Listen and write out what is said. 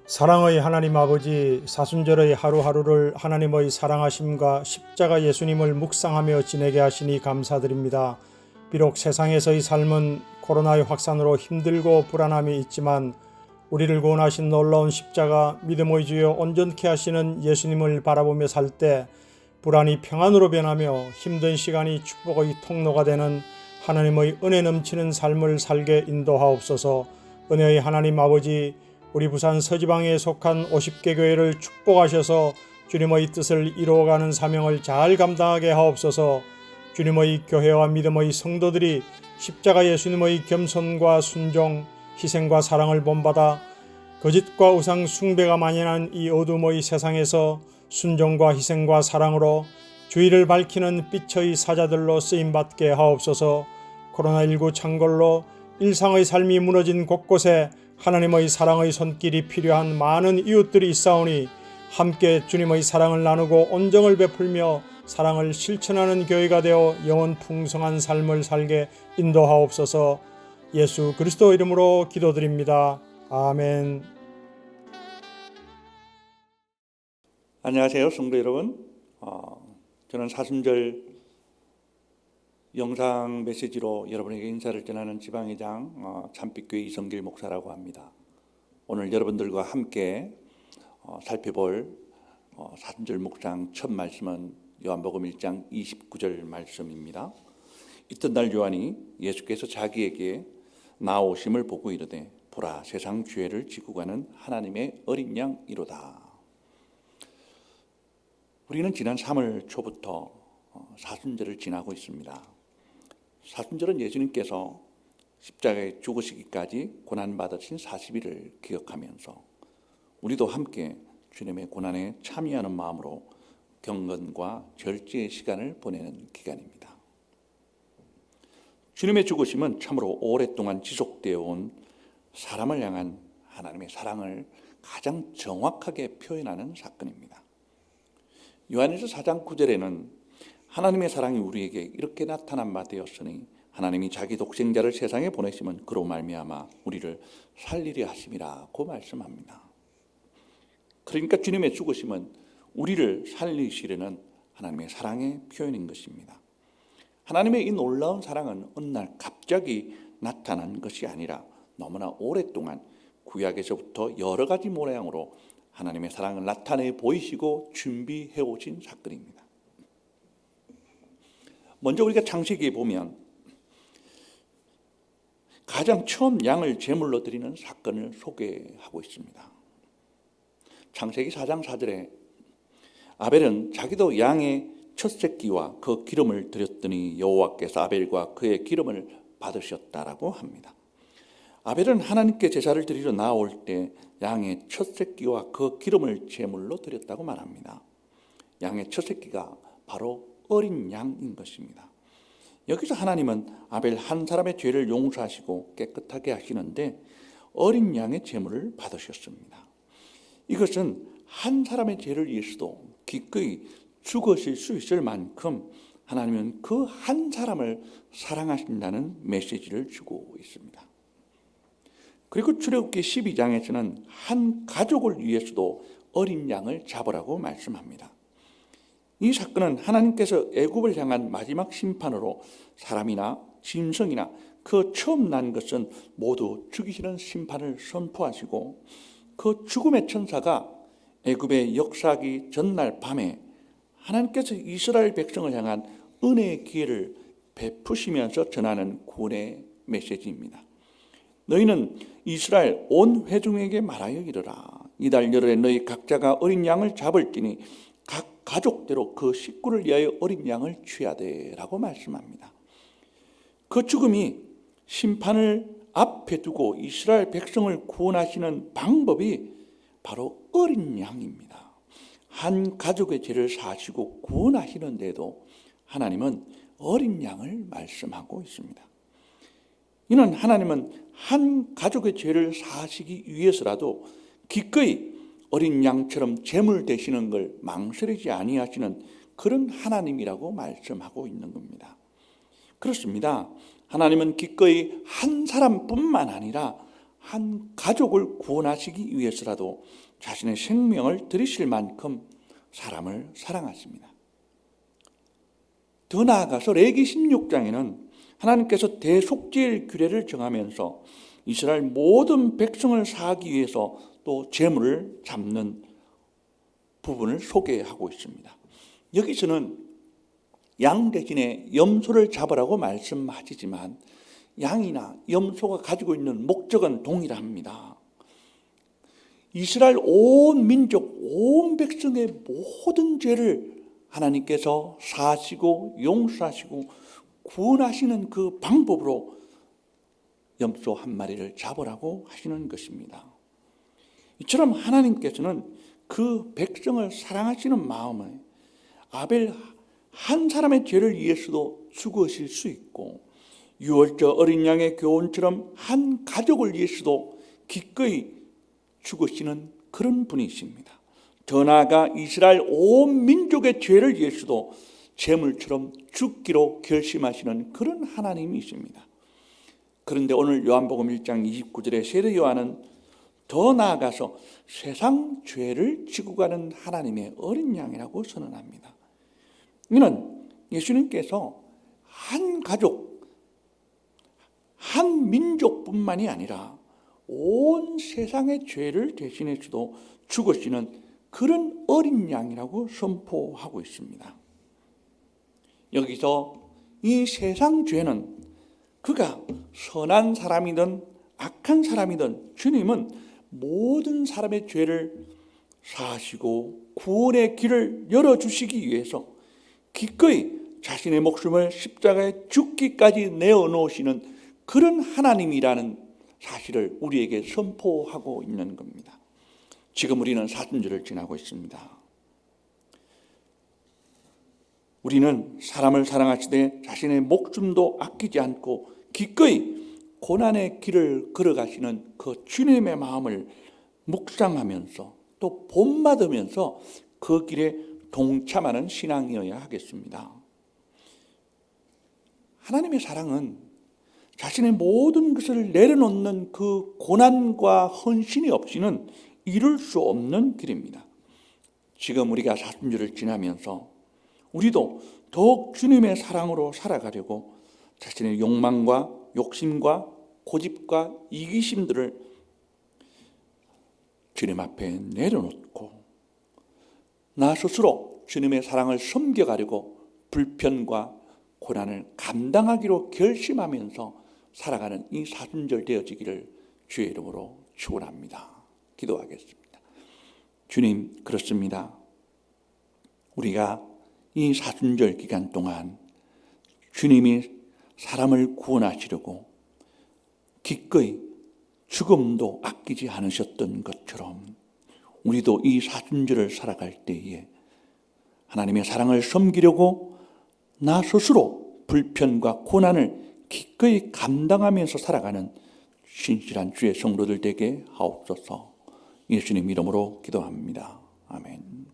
사랑의 하나님 아버지, 사순절의 하루하루를 하나님의 사랑하심과 십자가 예수님을 묵상하며 지내게 하시니 감사드립니다. 비록 세상에서의 삶은 코로나의 확산으로 힘들고 불안함이 있지만 우리를 구원하신 놀라운 십자가, 믿음의 주여 온전케 하시는 예수님을 바라보며 살 때 불안이 평안으로 변하며 힘든 시간이 축복의 통로가 되는 하나님의 은혜 넘치는 삶을 살게 인도하옵소서. 은혜의 하나님 아버지, 우리 부산 서지방에 속한 50개 교회를 축복하셔서 주님의 뜻을 이루어가는 사명을 잘 감당하게 하옵소서. 주님의 교회와 믿음의 성도들이 십자가 예수님의 겸손과 순종, 희생과 사랑을 본받아 거짓과 우상 숭배가 만연한 이 어둠의 세상에서 순종과 희생과 사랑으로 주의를 밝히는 빛의 사자들로 쓰임받게 하옵소서. 코로나19 창궐로 일상의 삶이 무너진 곳곳에 하나님의 사랑의 손길이 필요한 많은 이웃들이 있사오니 함께 주님의 사랑을 나누고 온정을 베풀며 사랑을 실천하는 교회가 되어 영원 풍성한 삶을 살게 인도하옵소서. 예수 그리스도 이름으로 기도드립니다. 아멘. 안녕하세요, 성도 여러분. 저는 사순절 영상 메시지로 여러분에게 인사를 전하는 지방회장 참빛교회 이성길 목사라고 합니다. 오늘 여러분들과 함께 살펴볼 사순절 묵상 첫 말씀은 요한복음 1장 29절 말씀입니다. 이튿날 요한이 예수께서 자기에게 나오심을 보고 이르되 보라, 세상 죄를 지고 가는 하나님의 어린 양이로다. 우리는 지난 3월 초부터 사순절을 지나고 있습니다. 사순절은 예수님께서 십자가에 죽으시기까지 고난받으신 40일을 기억하면서 우리도 함께 주님의 고난에 참여하는 마음으로 경건과 절제의 시간을 보내는 기간입니다. 주님의 죽으심은 참으로 오랫동안 지속되어 온 사람을 향한 하나님의 사랑을 가장 정확하게 표현하는 사건입니다. 요한일서 4장 9절에는 하나님의 사랑이 우리에게 이렇게 나타난 바 되었으니 하나님이 자기 독생자를 세상에 보내심은 그로 말미암아 우리를 살리려 하심이라고 말씀합니다. 그러니까 주님의 죽으심은 우리를 살리시려는 하나님의 사랑의 표현인 것입니다. 하나님의 이 놀라운 사랑은 어느 날 갑자기 나타난 것이 아니라 너무나 오랫동안 구약에서부터 여러 가지 모양으로 하나님의 사랑을 나타내 보이시고 준비해 오신 사건입니다. 먼저 우리가 창세기에 보면 가장 처음 양을 제물로 드리는 사건을 소개하고 있습니다. 창세기 4장 4절에 아벨은 자기도 양의 첫 새끼와 그 기름을 드렸더니 여호와께서 아벨과 그의 기름을 받으셨다라고 합니다. 아벨은 하나님께 제사를 드리러 나올 때 양의 첫 새끼와 그 기름을 제물로 드렸다고 말합니다. 양의 첫 새끼가 바로 어린 양인 것입니다. 여기서 하나님은 아벨 한 사람의 죄를 용서하시고 깨끗하게 하시는데 어린 양의 제물을 받으셨습니다. 이것은 한 사람의 죄를 위해서도 기꺼이 죽으실 수 있을 만큼 하나님은 그 한 사람을 사랑하신다는 메시지를 주고 있습니다. 그리고 출애굽기 12장에서는 한 가족을 위해서도 어린 양을 잡으라고 말씀합니다. 이 사건은 하나님께서 애굽을 향한 마지막 심판으로 사람이나 짐승이나 그 처음 난 것은 모두 죽이시는 심판을 선포하시고 그 죽음의 천사가 애굽에 역사하기 전날 밤에 하나님께서 이스라엘 백성을 향한 은혜의 기회를 베푸시면서 전하는 구원의 메시지입니다. 너희는 이스라엘 온 회중에게 말하여 이르라. 이달 열흘에 너희 각자가 어린 양을 잡을지니 각 가족대로 그 식구를 위하여 어린 양을 취하되라고 말씀합니다. 그 죽음이 심판을 앞에 두고 이스라엘 백성을 구원하시는 방법이 바로 어린 양입니다. 한 가족의 죄를 사시고 구원하시는데도 하나님은 어린 양을 말씀하고 있습니다. 이는 하나님은 한 가족의 죄를 사하시기 위해서라도 기꺼이 어린 양처럼 제물 되시는 걸 망설이지 아니하시는 그런 하나님이라고 말씀하고 있는 겁니다. 그렇습니다. 하나님은 기꺼이 한 사람뿐만 아니라 한 가족을 구원하시기 위해서라도 자신의 생명을 드리실 만큼 사람을 사랑하십니다. 더 나아가서 레위기 16장에는 하나님께서 대속죄의 규례를 정하면서 이스라엘 모든 백성을 사하기 위해서 또 제물을 잡는 부분을 소개하고 있습니다. 여기서는 양 대신에 염소를 잡으라고 말씀하시지만 양이나 염소가 가지고 있는 목적은 동일합니다. 이스라엘 온 민족, 온 백성의 모든 죄를 하나님께서 사하시고 용서하시고 구원하시는 그 방법으로 염소 한 마리를 잡으라고 하시는 것입니다. 이처럼 하나님께서는 그 백성을 사랑하시는 마음에 아벨 한 사람의 죄를 위해서도 죽으실 수 있고 유월절 어린 양의 교훈처럼 한 가족을 위해서도 기꺼이 죽으시는 그런 분이십니다. 더 나아가 이스라엘 온 민족의 죄를 위해서도 제물처럼 죽기로 결심하시는 그런 하나님이십니다. 그런데 오늘 요한복음 1장 29절에 세례 요한은 더 나아가서 세상 죄를 지고 가는 하나님의 어린 양이라고 선언합니다. 이는 예수님께서 한 가족, 한 민족뿐만이 아니라 온 세상의 죄를 대신해 주도 죽으시는 그런 어린 양이라고 선포하고 있습니다. 여기서 이 세상 죄는 그가 선한 사람이든 악한 사람이든 주님은 모든 사람의 죄를 사하시고 구원의 길을 열어주시기 위해서 기꺼이 자신의 목숨을 십자가에 죽기까지 내어놓으시는 그런 하나님이라는 사실을 우리에게 선포하고 있는 겁니다. 지금 우리는 사순절을 지나고 있습니다. 우리는 사람을 사랑하시되 자신의 목숨도 아끼지 않고 기꺼이 고난의 길을 걸어가시는 그 주님의 마음을 묵상하면서 또 본받으면서 그 길에 동참하는 신앙이어야 하겠습니다. 하나님의 사랑은 자신의 모든 것을 내려놓는 그 고난과 헌신이 없이는 이룰 수 없는 길입니다. 지금 우리가 사순절을 지나면서 우리도 더욱 주님의 사랑으로 살아가려고 자신의 욕망과 욕심과 고집과 이기심들을 주님 앞에 내려놓고 나 스스로 주님의 사랑을 섬겨가려고 불편과 고난을 감당하기로 결심하면서 살아가는 이 사순절 되어지기를 주의 이름으로 축원합니다. 기도하겠습니다. 주님, 그렇습니다. 우리가 이 사순절 기간 동안 주님이 사람을 구원하시려고 기꺼이 죽음도 아끼지 않으셨던 것처럼 우리도 이 사순절을 살아갈 때에 하나님의 사랑을 섬기려고 나 스스로 불편과 고난을 기꺼이 감당하면서 살아가는 신실한 주의 성도들 되게 하옵소서. 예수님 이름으로 기도합니다. 아멘.